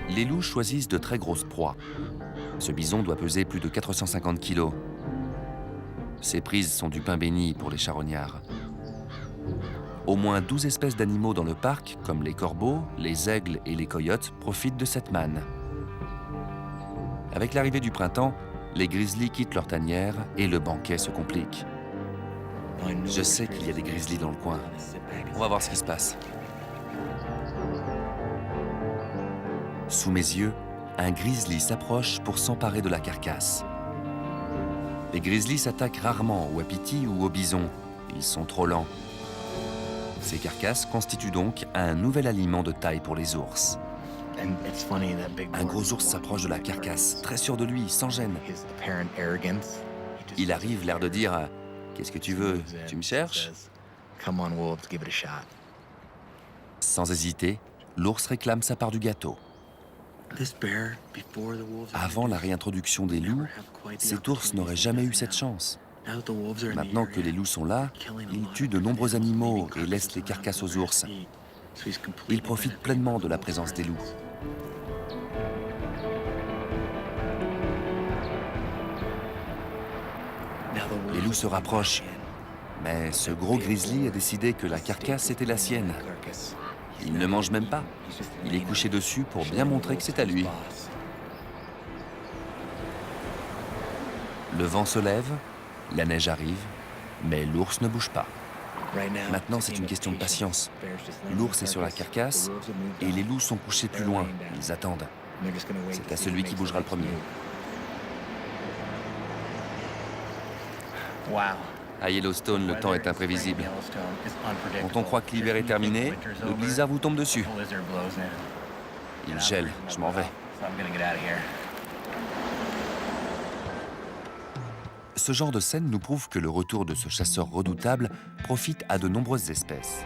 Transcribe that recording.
Les loups choisissent de très grosses proies. Ce bison doit peser plus de 450 kilos. Ces prises sont du pain béni pour les charognards. Au moins 12 espèces d'animaux dans le parc, comme les corbeaux, les aigles et les coyotes, profitent de cette manne. Avec l'arrivée du printemps, les grizzlies quittent leur tanière et le banquet se complique. Je sais qu'il y a des grizzlies dans le coin. On va voir ce qui se passe. Sous mes yeux, un grizzly s'approche pour s'emparer de la carcasse. Les grizzlies s'attaquent rarement aux wapitis ou aux bisons. Ils sont trop lents. Ces carcasses constituent donc un nouvel aliment de taille pour les ours. Un gros ours s'approche de la carcasse, très sûr de lui, sans gêne. Il arrive, l'air de dire « Qu'est-ce que tu veux? Tu me cherches ?» Sans hésiter, l'ours réclame sa part du gâteau. Avant la réintroduction des loups, cet ours n'aurait jamais eu cette chance. Maintenant que les loups sont là, il tue de nombreux animaux et laisse les carcasses aux ours. Il profite pleinement de la présence des loups. Les loups se rapprochent, mais ce gros grizzly a décidé que la carcasse était la sienne. Il ne mange même pas. Il est couché dessus pour bien montrer que c'est à lui. Le vent se lève, la neige arrive, mais l'ours ne bouge pas. Maintenant, c'est une question de patience. L'ours est sur la carcasse et les loups sont couchés plus loin. Ils attendent. C'est à celui qui bougera le premier. À Yellowstone, le temps est imprévisible. Quand on croit que l'hiver est terminé, le blizzard vous tombe dessus. Il gèle, je m'en vais. Ce genre de scène nous prouve que le retour de ce chasseur redoutable profite à de nombreuses espèces.